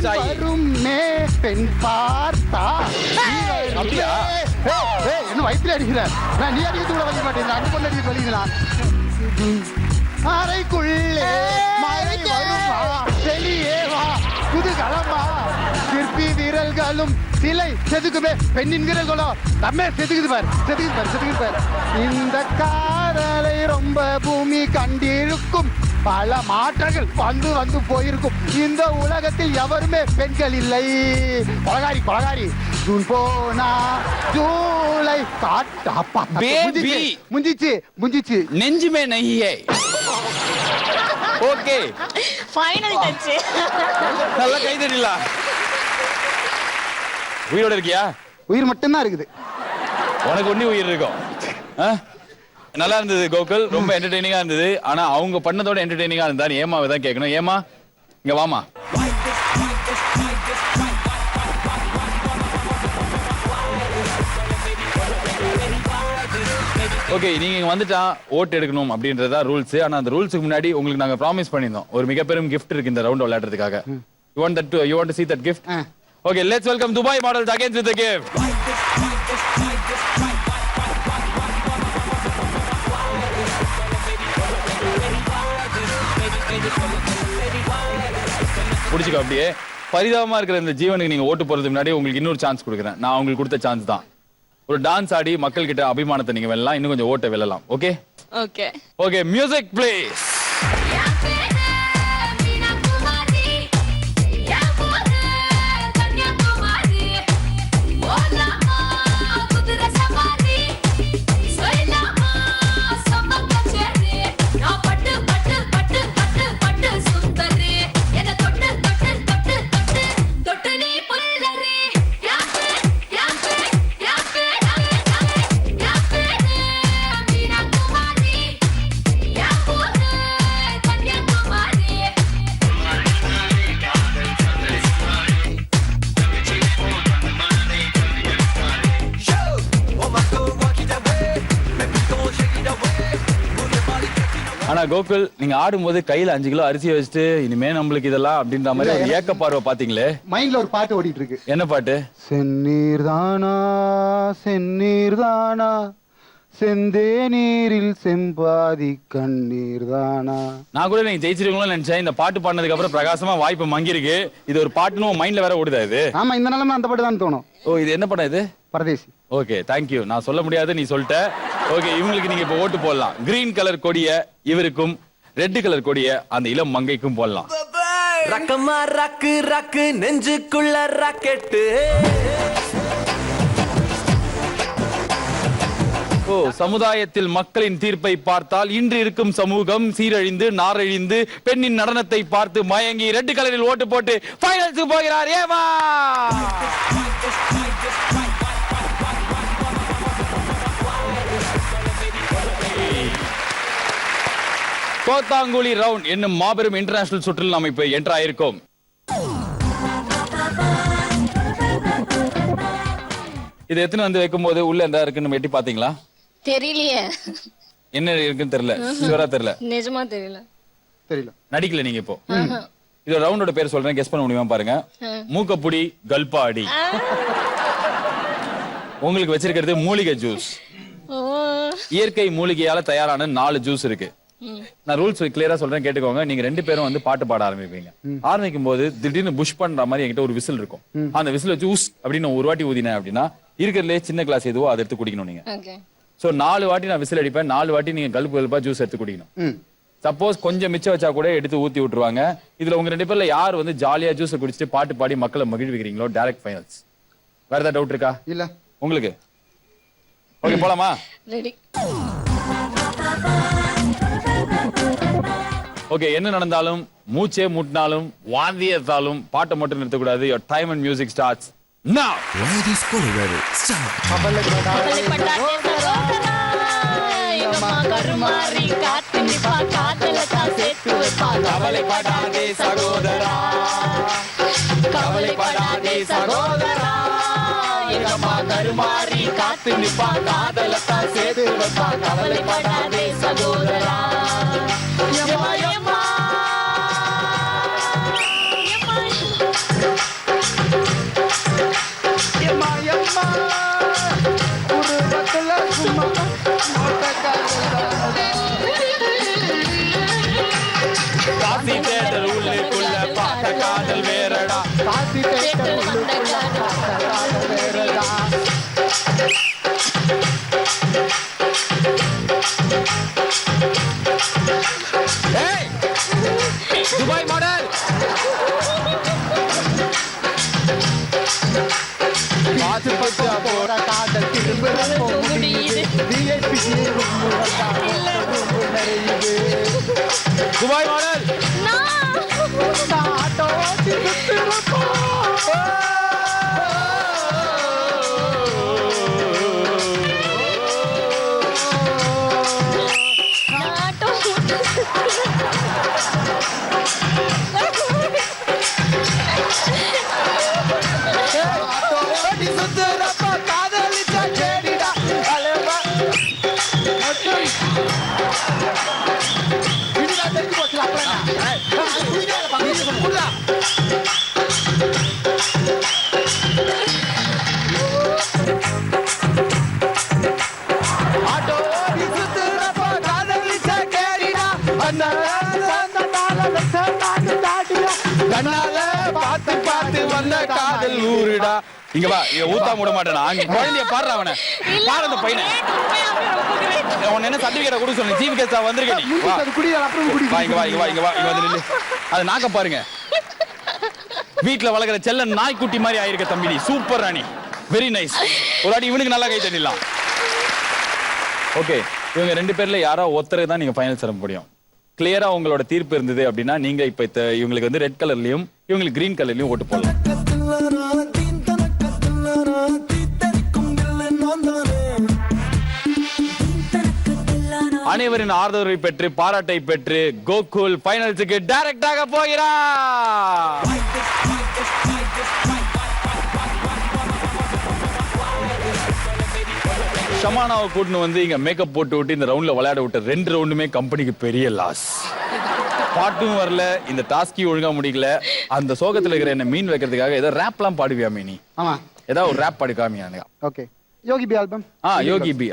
வருமே பெண் பார்த்தா. அப்படியா? என்ன வயிற்றுல அடிக்கிற? நான் நீ அடிக்கிறது கூட வலிக்க மாட்டேன், அங்க கொண்டு அடிக்கிறது வலிக்கலாம். அறைக்குள்ளே மழை வருமா, வெளியே வா குதூகலமா. சிற்பி விரல்களும் சிலை செதுக்குமே, பெண்ணின் விரல்களோ நம்ம செதுக்குது பார், செதுக்குது பார், செதுக்குது பார். இந்த காதலை ரொம்ப பூமி கண்டிருக்கும், பல மாற்றங்கள் வந்து வந்து போயிருக்கும். இந்த உலகத்தில் எவருமே பெண்கள் இல்லை. கொலகாரி கொலகாரி. ஜூன் போனா ஜூலை காட்டா முஞ்சிச்சு முஞ்சிச்சு நெஞ்சுமே நையே. Okay final touch. நல்லா கை தட்டலாம். உயிரோட இருக்கியா? உயிர் மட்டும்தான் இருக்குது. உனக்கு ஒண்ணி உயிர் இருக்கும். நல்லா இருந்தது கோகுல், ரொம்ப என்டர்டெய்னிங்கா இருந்தது. ஆனா அவங்க பண்ணதோட என்டர்டெய்னிங்கா இருந்தா ஏமாவை தான் கேட்கணும். ஏமா இங்க வாமா. ஓகே நீங்க இங்க வந்துட்டா ஓட்டு எடுக்கணும் அப்படின்றதா ரூல்ஸ். ஆனா அந்த ரூல்ஸ்க்கு முன்னாடி உங்களுக்கு நாங்க ப்ராமிஸ் பண்ணிருந்தோம் ஒரு மிகப்பெரும் gift இருக்கு இந்த ரவுண்ட் விளையாடுறதுக்காக. You want to see that gift? Okay, let's welcome Dubai Models again with the gift. புடிச்சுக்கோ அப்படியே. பரிதாபமா இருக்கிற இந்த ஜீவனுக்கு நீங்க ஓட்டு போறதுக்கு முன்னாடி உங்களுக்கு இன்னொரு சான்ஸ் கொடுக்குறேன். நான் உங்களுக்கு கொடுத்த சான்ஸ் தான். ஒரு டான்ஸ் ஆடி மக்கள் கிட்ட அபிமானத்தை நீங்க வெல்லலாம், இன்னும் கொஞ்சம் ஓட்ட வெல்லலாம். Okay okay okay music please. பட்டு பட்டு பட்டு ஆனா கோகுல் நீங்க ஆடும்போது கையில 5 கிலோ அரிசி வச்சுட்டு இனிமே நம்மளுக்கு இதெல்லாம் அப்படின்ற மாதிரி ஒரு ஏக்க பார்வை பாத்தீங்களே. மைண்ட்ல ஒரு பாட்டு ஓடிட்டு இருக்கு. என்ன பாட்டு? செந்நீர் தானா செந்நீர் தானா செந்தே நீரில் செம்பாதி கண்ணீர் தானா. நான் கூட நீங்க ஜெயிச்சிருக்கீங்களோ நினைச்சேன். இந்த பாட்டு பாடினதுக்கு அப்புறம் பிரகாசமா வாய்ப்பு மங்கிருக்கு. இது ஒரு பாட்டுன்னு மைண்ட்ல வேற ஓடுதா இது? ஆமா, இந்த நிலைமை அந்த பாட்டு தான் தோணும். ஓ, இது என்ன படம் இது? பரதேசி. Okay, thank you. நான் சொல்ல முடியாது, நீ சொல்லிட்ட. ஓகே, இவங்களுக்கு நீங்க இப்ப ஓட்டு போடலாம். கிரீன் கலர் கொடிய இவருக்கும், ரெட் கலர் கொடிய அந்த இளம் மங்கைக்கும் போடலாம். ரக்கமா ரக்கு ரக்கு நெஞ்சுக்குள்ள ராக்கெட்டு. ஓ, சமுதாயத்தில் மக்களின் தீர்ப்பை பார்த்தால் இன்று இருக்கும் சமூகம் சீரழிந்து நாரழிந்து பெண்ணின் நடனத்தை பார்த்து மயங்கி ரெட் கலரில் ஓட்டு போட்டு ஃபைனல்ஸ்க்கு போகிறார். ஏவா கோத்தாங்குழி ரவுண்ட் என்னும் மாபெரும் இன்டர்நேஷனல் சுற்றில் நாம் இப்ப என்டர் ஆயிருக்கோம். இது எத்தனை வந்து வைக்கும் போது உள்ள எந்த இருக்குன்னு வெட்டி பாத்தீங்களா? தெரியலையே, என்ன இருக்குன்னு தெரியல. ஷூரா தெரியல. நிஜமா தெரியல. தெரியல. நடிக்கல நீங்க இப்போ. இது ரவுண்டோட பேர் சொல்றேன், கெஸ் பண்ண முடியுமா பாருங்க. மூக்கப்புடி கல்பாடி. உங்களுக்கு வச்சிருக்கிறது மூலிகை ஜூஸ். இயற்கை மூலிகையால தயாரான 4 ஜூஸ் இருக்கு. நான் ரூல்ஸ் கிளியரா சொல்றேன், கேட்டுக்கோங்க. நீங்க 2 பேரும் வந்து பாட்டு பாட ஆரம்பிப்பீங்க. ஆரம்பிக்கும் போது திடீர்னு புஷ் பண்ற மாதிரி என்கிட்ட ஒரு விசில் இருக்கும். அந்த விசில் வச்சு உஸ் அப்படின்னு ஒரு வாட்டி ஊதினேன் அப்படின்னா இருக்கிறதுலே சின்ன கிளாஸ் எதுவோ அதை எடுத்து குடிக்கணும் நீங்க. சோ 4 வாட்டி நான் விசில் அடிப்பேன். 4 வாட்டி நீங்க கல்பா ஜூஸ் எடுத்து குடிக்கணும். சப்போஸ் கொஞ்சம் மிச்சம் வச்சா கூட எடுத்து ஊத்தி விட்டுருவாங்க. இதுல உங்க 2 பேர்ல யார் வந்து ஜாலியா ஜூஸ் குடிச்சிட்டு பாட்டு பாடி மக்களை மகிழ்விக்கிறீங்களோ டைரக்ட் ஃபைனல்ஸ். வேற ஏதாவது டவுட் இருக்கா? இல்ல உங்களுக்கு? ஓகே, போலாமா? ரெடி. ஓகே, என்ன நடந்தாலும் மூச்சே முட்டினாலும் வாந்தி எடுத்தாலும் பாட்டை மட்டும் நிறுத்தக்கூடாது. your time and music starts now. Karumari காத்து நிப்பா காதல தான் சேர்த்து வைப்பா. கவலைப்படாதே சகோதரா, கவலைப்படாதே சகோதரா, எங்கம்மா கருமாறி காத்து நிப்பா காதல தான் சேர்த்து வைப்பா. கவலைப்படாதே சகோதரா. எம்மா, எம்மா. எம்மா எம்மா உருவத்துல சும்மா காசி தேடல் உள்ளுக்குள்ள பார்த்த காதல் வேறடா. காசி தேட்டர் உள்ளுக்குள்ள காதல் வேறடா. ஏய், துபாய் மாடல். பாத்து பச்சா போற காதல் திரும்ப முடியுது. VIP ரொம்ப நிறையுது. துபாய் மாடல். ஆட்டோ திருப்போ பார்த்து பார்த்து வந்த காதல் ஊருடா. இங்க வா, இங்க ஊத்தா விட மாட்டேனா? அங்க குழந்தைய பாடுற அவனை பாரு. அந்த பையனை அவன் என்ன சர்டிபிகேட் கொடுக்க சொன்ன? சீஃப் கெஸ்டா வந்திருக்க நீ. வா, வா, இங்க வா, இங்க வா, இங்க வா, இங்க வந்து நில்லு. அது நாக்க பாருங்க. வீட்டுல வளர்க்குற செல்ல நாய்க்குட்டி மாதிரி ஆயிருக்க தம்பி. நீ சூப்பர் ராணி, வெரி நைஸ். ஒரு வாட்டி இவனுக்கு நல்லா கை தட்டிடலாம். ஓகே, இவங்க 2 பேர்ல யாரோ ஒருத்தருக்கு தான் நீங்க ஃபைனல் சேர முடியும். கிளியரா உங்களோட தீர்ப்பு இருந்தது அப்படின்னா நீங்க இப்ப இவங்களுக்கு வந்து ரெட் கலர்லயும் இவங்களுக்கு கிரீன் கலர்லயும் ஓட்டு போடலாம். அனைவரின் ஆதரவை பெற்று பாராட்டை பெற்று கோகுல் ஃபைனல்ஸுக்கு டைரக்டாக போகிறார். ஷமானாவை கூட்டின்னு வந்து இங்க மேக்கப் போட்டு விட்டு இந்த ரவுண்ட்ல விளையாட விட்ட 2 ரவுண்டுமே கம்பெனிக்கு பெரிய லாஸ். பாட்டும் வரல, இந்த டாஸ்கையும் ஒழுங்கா முடிக்கல. அந்த சோகத்துல இருக்கிற என்ன மீன் வைக்கிறதுக்காக ஏதோ ரேப்லாம் பாடுவியாமே நீ? ஆமா. ஏதாவது ஒரு ரேப் பாடி காமியா? ஓகே. யோகி பி ஆல்பம். யோகி பி.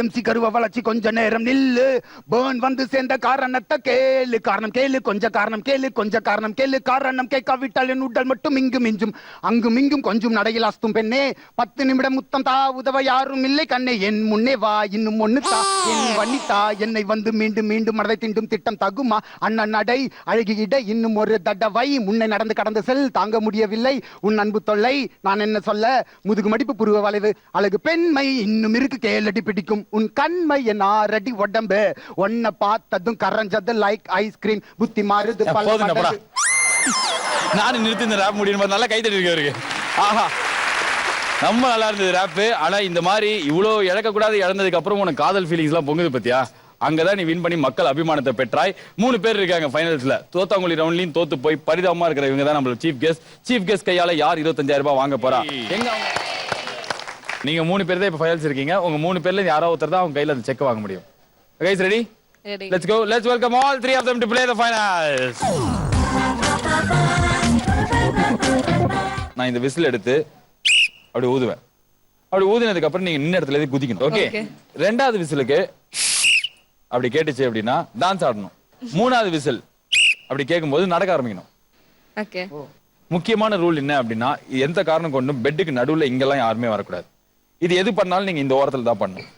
எம்சி கருவ வளர்ச்சி கொஞ்ச நேரம் நில்லு, பேர்ன் வந்து சேர்ந்த காரணத்தை கேளு, காரணம் கேளு, கொஞ்ச காரணம் கேளு, கொஞ்ச காரணம் கேளு, காரணம் கேட்காவிட்டால் என் உடல் மட்டும் இங்கும் இஞ்சும் அங்கும் இங்கும் கொஞ்சம் நடையில் அஸ்தும் பெண்ணே, 10 நிமிடம் முத்தம் தா, உதவ யாரும் இல்லை கண்ணே, என் முன்னே வா, இன்னும் ஒண்ணு தா, என் வண்ணித்தா, என்னை வந்து மீண்டும் மீண்டும் மனதை திண்டும் திட்டம் தகுமா, அண்ணன் நடை அழகிட இன்னும் ஒரு தடவை, முன்னே நடந்து கடந்து செல், தாங்க முடியவில்லை உன் அன்பு தொல்லை, நான் என்ன சொல்ல, முதுகு மடிப்பு புருவ வளைவு அழகு பெண்மை இன்னும் இருக்கு கேளடி பிடிக்கும் உன் கண்மை என் 6 அடி உடம்பு, ஒன்ன பார்த்ததும் கரைஞ்சது லைக் ஐஸ்கிரீம், புத்தி மாறுது நானும் நிறுத்தி இந்த ரேப் முடியும் நல்லா கை தட்டி இருக்கு. ஆஹா, ரொம்ப நல்லா இருந்தது ரேப்பு. ஆனா இந்த மாதிரி இவ்வளவு இழக்கக்கூடாது இழந்ததுக்கு அப்புறம் உனக்கு காதல் ஃபீலிங்ஸ் எல்லாம் பொங்குது பத்தியா? அங்கதான் நீ வின் பண்ணி மக்கள் அபிமானத்தை பெற்றாய். 3 பேர் இருக்காங்க ஃபைனல்ஸ்ல. தோத்தாங்குழி ரவுண்ட்லயும் தோத்து போய் பரிதாபமா இருக்கிற இவங்க தான் நம்மளோட சீஃப் கெஸ்ட் கையால யார் 25,000 ரூபாய் வாங்க போறா? எங்க நீங்க 3 பேர் தான் இப்ப ஃபைனல்ஸ் இருக்கீங்க. உங்க 3 பேர்ல யாரோ ஒருத்தர் தான் அவங்க கையில அந்த செக் வாங்க முடியும். guys ready? Let's go. Let's welcome all 3 of them to play the finals. நான் இந்த விசில் எடுத்து அப்படி ஊதுவேன். அப்படி ஊதினதுக்கு அப்புறம் நீங்க நின்ன இடத்துல குதிக்கணும். ஓகே? ரெண்டாவது விசிலுக்கு அப்படி கேட்டுச்சு அப்படின்னா டான்ஸ் ஆடணும். 3வது விசில் அப்படி கேட்கும்போது நடக்க ஆரம்பிக்கணும். ஓகே. முக்கியமான ரூல் என்ன அப்படின்னா எந்த காரணம் கொண்டும் பெட்டுக்கு நடுவுல இங்கெல்லாம் யாருமே வரக்கூடாது. இது எது பண்ணாலும் நீங்க இந்த ஓரத்துல தான் பண்ணணும்.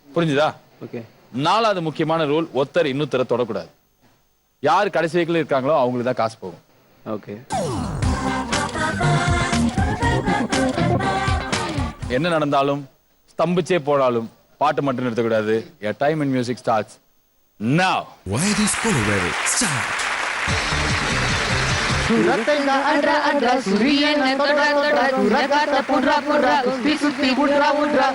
புரிஞ்சுதா? ஓகே. 4வது முக்கியமான ரூல், ஒருத்தர் இன்னொருத்தரை தொடக்கூடாது. யார் கடைசி வரைக்கும் இருக்காங்களோ அவங்களுக்கு தான் காசு போகும். ஓகே. என்ன நடந்தாலும் ஸ்தம்பிச்சே போனாலும் பாட்டு மட்டும் நிறுத்தக்கூடாது. A time and music starts now. Why this Polyware start? சுரத்தைங்க அட்ரா அட்ரா சூரியனை தொடரா தொடரா சுரகாட்ட புட்ரா புட்ரா சுத்தி சுத்தி புட்ரா புட்ரா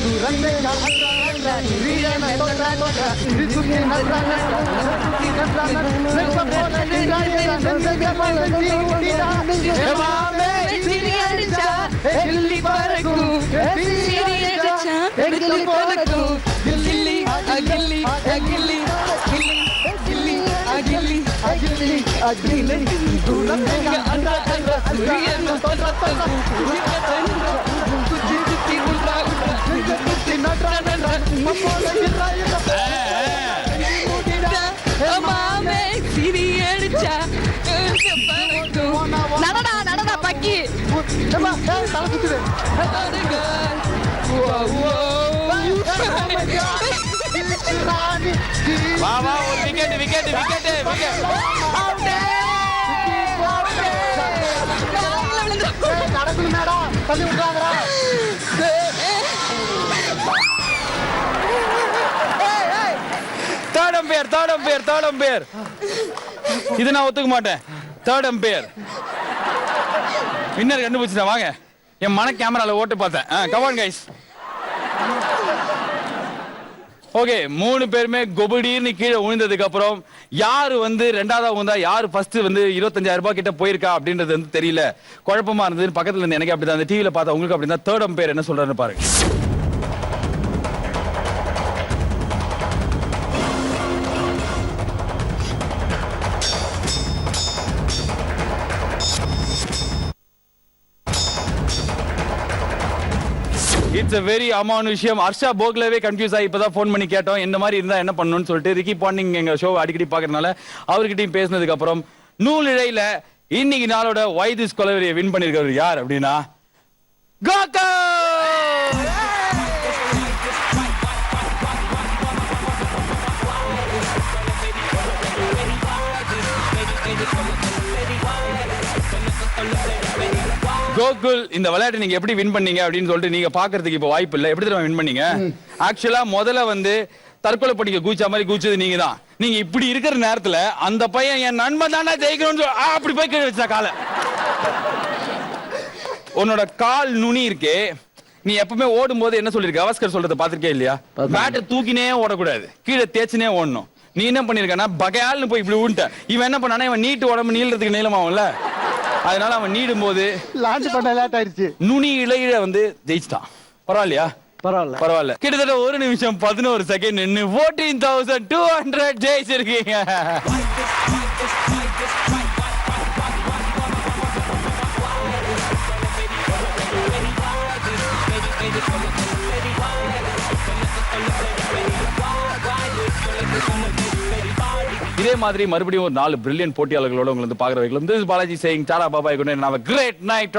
சுரத்தைங்க அட்ரா அட்ரா சூரியனை தொடரா தொடரா சுத்தி சுத்தி நட்ரா நட்ரா சுத்தி நட்ரா நட்ரா லெக்க போல நிராயனா செஞ்சக போல நீடிடா ஏமாமே சிரியடிச்சா கில்லி பறக்கும், சிரியடிச்சா கில்லி பறக்கும், கில்லி அகில்லி அகில்லி கில்லி அகில்லி அகில்லி அகில்லி சுரத்தைங்க அட்ரா அட்ரா சூரியனை தொடரா தொடரா சுத்தி சுத்தி புட்ரா புட்ரா சுத்தி நட்ரா நட்ரா போல நிராயனா மாமே சிரியடிச்சா நடடா நடடா பக்கி ஏமா தல சுத்துது வா வா ஒரு விக்கெட் விக்கெட் விக்கெட் விக்கெட் நடக்கணும் மேடம் தள்ளி விட்டுறாங்கடா தேர்ட் அம்பையர் இது நான் ஒத்துக்க மாட்டேன். தேர்ட் அம்பையர் வின்னர் கண்டுபிடிச்சிட்டேன். வாங்க, என் மன கேமரால ஓட்டு பார்த்தேன். Come on guys. ஓகே, 3 பேருமே கொபடின்னு கீழே விழுந்ததுக்கு அப்புறம் யாரு வந்து ரெண்டாவது வந்தா யாரு ஃபர்ஸ்ட் வந்து 25,000 ரூபாய் கிட்ட போயிருக்கா அப்படின்றது வந்து தெரியல. குழப்பமா இருந்தது. பக்கத்துல இருந்து எனக்கு அப்படிதான், அந்த டிவில பார்த்தா உங்களுக்கு அப்படிதான். தேர்ட் அம்பையர் என்ன சொல்றாருன்னு பாருங்க. இட்ஸ் a very அமானுஷ்யம். ஹர்ஷா போக்லவே கன்ஃபியூஸ் ஆகி இப்பதான் ஃபோன் பண்ணி கேட்டோம் இந்த மாதிரி இருந்தா என்ன பண்ணணும்னு சொல்லிட்டு. ரிக்கி பாண்டிங் எங்க ஷோ அடிக்கடி பாக்குறதுனால அவர்கிட்டயும் பேசினதுக்கு அப்புறம் நூலிழையில இன்னைக்கு நாளோட Why This Polyware வின் பண்ணிருக்கவர் யார் அப்படின்னா கோகோ. கோகுல், இந்த விளையாட்டு நீங்க எப்படி வின் பண்ணீங்க அப்படின்னு சொல்லிட்டு நீங்க பாக்குறதுக்கு இப்ப வாய்ப்பு இல்ல. எப்படி தெரியுமா வின் பண்ணீங்க? ஆக்சுவலா முதல்ல வந்து தற்கொலை பண்ணிக்க கூச்சா மாதிரி கூச்சது நீங்க தான். நீங்க இப்படி இருக்கிற நேரத்துல அந்த பையன் என் நண்பன் தானே ஜெயிக்கணும்னு அப்படி போய் கீழே வச்சா காலை. உன்னோட கால் நுனி இருக்கே, நீ எப்பவுமே ஓடும் போது என்ன சொல்லிருக்க? கவாஸ்கர் சொல்றத பாத்திருக்கே இல்லையா? பேட்டை தூக்கினே ஓடக்கூடாது, கீழே தேய்ச்சினே ஓடணும். நீ என்ன பண்ணிருக்கனா பகையால்னு போய் இப்படி விட்ட. இவன் என்ன பண்ணானா, இவன் நீட்டு உடம்பு நீளறதுக்கு நீளமாவும்ல, அதனால அவன் நீடும் போது லாண்ட் பண்ண லேட் ஆயிடுச்சு. நுனி இலையில வந்து ஜெயிச்சிட்டான். பரவாயில்லையா? பரவாயில்ல. கிட்டத்தட்ட 1 நிமிஷம் 11 செகண்ட் நின்னு 14,200 ஜெயிச்சிருக்கீங்க. இதே மாதிரி மறுபடியும் ஒரு 4 பிரில்லியன்ட் போட்டியாளர்களோட உங்களை வந்து பாக்குற வைக்கலாம். This is Balaji saying tata bye bye, good night, have a great night.